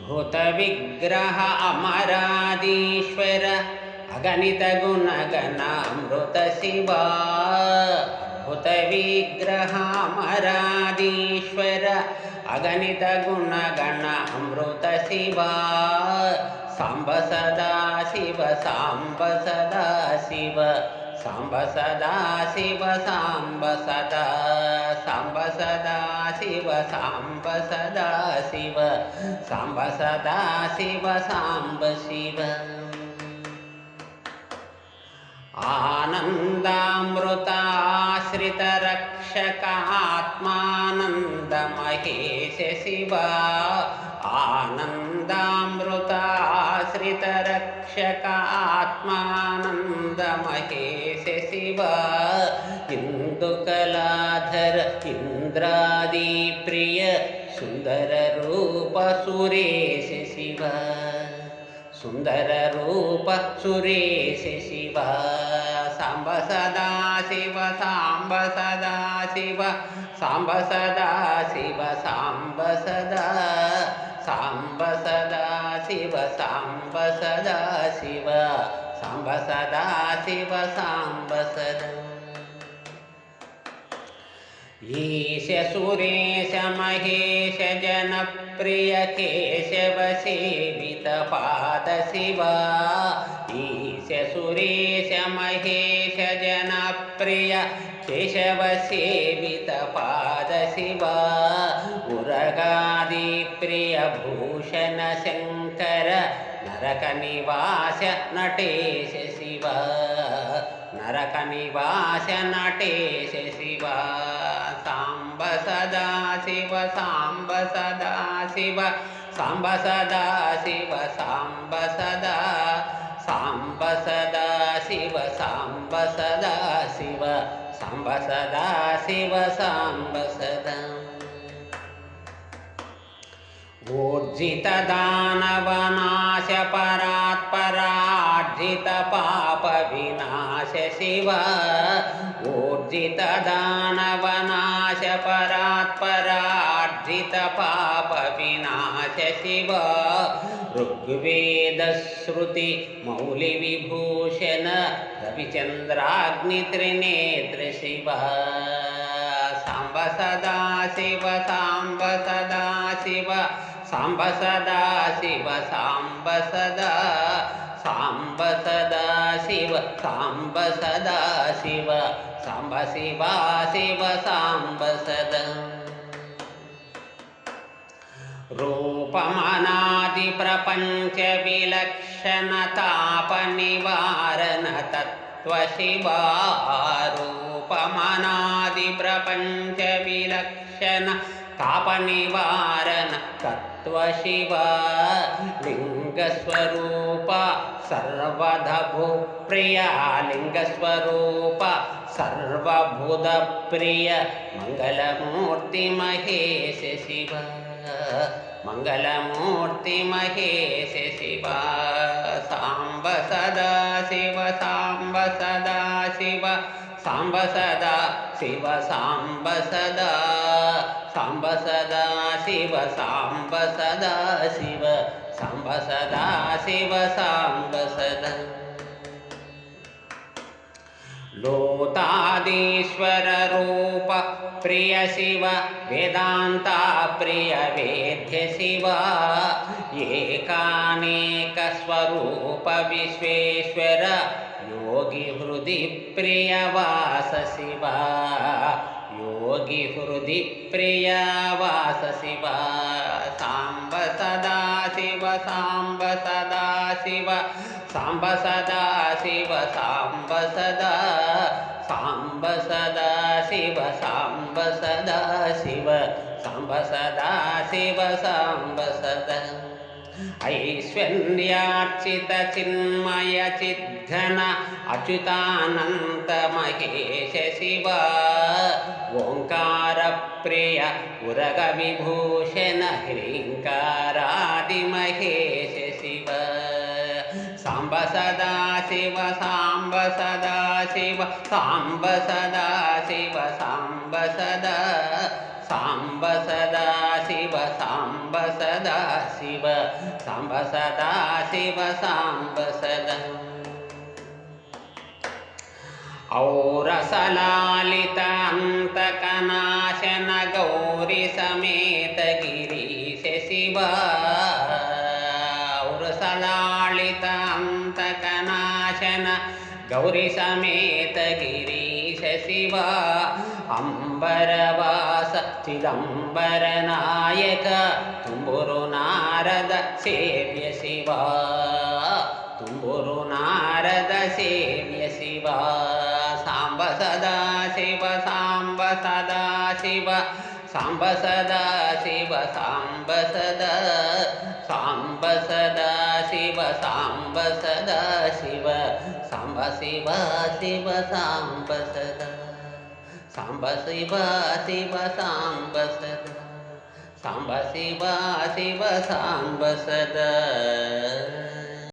भूतविग्रह अमरादीश्वर अगणित गुणगणामृत शिवा भूतविग्रह अमरादीश्वर अगणित गुणगणामृत शिवा सांब सदा शिव सांब सदा शिव सांब सदा शिव सांब सदा सांब सदा शिव सांब सदा शिव सांब सदा शिव सांब शिव आनन्दामृताश्रित रक्षक आत्मानन्द महेश शिव आनन्दामृताश्रित रक्षक आत्मानन्द महेश शिव इंदुकलाधर इंद्रादि प्रिय सुंदर रूप सुरेश शिव सुंदर रूप सुरेश शिव सांब सदा शिव सांब सदा शिव सांब सदा शिव सांब सदा सांब सदा शिव सांब सदा शिव सांब सदा शिव सांब सदा ईश सुरेश महेश जनप्रिय केशव सेवित पाद शिव ईश सुरेश महेश जनप्रिय केशव सेवित पाद शिव उरगादि प्रिय भूषण शंकर नरक निवास नटेश शिव नरक निवास नटेश शिव सांब सदा शिव सांब सदा शिव सांब सदा शिव सांब सदा सांब सदा शिव सांब सदा शिव सांब सदा शिव सांब सदा ऊर्जित दानवनाश परात्परार्जित पाप विनाश शिव ऊर्जित दानवनाश परात्परार्जित पाप विनाश शिव ऋग्वेद श्रुति मौलि विभूषण रविचंद्राग्नि त्रिनेत्र शिव सांब सदा शिव सांब सदा शिव सांब सदा शिव सांब सदा सांब सदा शिव सांब सदा शिव सांब शिवा शिव सांब सदा रूपमनादि प्रपंच विलक्षण ताप निवारण तत्व शिवा रूपमनादि प्रपंच विलक्षण ताप निवारण तत्व शिव लिंग स्वरूप सर्वध भूप्रिय लिंग स्वरूप सर्वभूत प्रिय मंगलमूर्ति महेश शिव मंगलमूर्ति महेश शिव सांब सदा शिव सांब सदा शिव सांब सदा शिव सांब सदा सांब सदा शिव सांब सदा शिव सांब सदा शिव सांब सदा लोतादीश्वर रूप प्रिय शिव वेदांता प्रिय वेद्य शिव एकानेक स्वरूप विश्वेश्वर योगी हृदि प्रिय वास शिव योगी हृदि प्रिय वास शिव सांब सदा शिव सांब सदा शिव सांब सदा शिव सांब सदा सांब सदा शिव सांब सदा शिव सांब सदा शिव सांब सदा ऐश्वर्यार्चित चिन्मय चिद्घन अच्युतानंत महेश शिव ओंकार प्रिय उरग विभूषण ह्रींकारादि महेश शिव सांब सदा शिव सांब सदा शिव सांब सदा शिव सांब सदा ಸಾಂಬ ಸದಾ ಶಿವ ಸಾಂಬ ಸದಾ ಶಿವ ಸಾಂಬ ಸದಾ ಶಿವ ಸಾಂಬ ಸದಾ ಔರಸಲಾಲಿತ ಅಂತಕನಾಶನ ಗೌರಿ ಸಮೇತ ಗಿರೀಶ ಶಿವ ಔರಸಲಾಳಿತ ಅಂತಕನಾಶನ ಗೌರಿ ಸಮೇತ ಗಿರೀಶ ಶಿವ ಅಂಬರವಾಸ ಚಿದಂಬರ ನಾಯಕ ತುಂಬುರು ನಾರದ ಸೇವ್ಯ ಶಿವ ತುಂಬುರು ನಾರದ ಸೇವ್ಯ ಶಿವ ಸಾಂಬ ಸದಾ ಶಿವ ಸಾಂಬ ಸದಾ ಶಿವ ಸಾಂಬ ಸದಾ ಶಿವ ಸಾಂಬ ಸದಾ ಸಾಂಬ ಸದಾ ಶಿವ ಸಾಂಬ ಸದಾ ಶಿವ ಸಾಂಬ ಶಿವ ಶಿವ ಸಾಂಬ ಸದಾ ಸಾಂಬ ಶಿವ ಶಿವ ಸಾಂಬ ಸದಾ ಸಾಂಬ ಶಿವ ಶಿವ ಸಾಂಬ ಸದಾ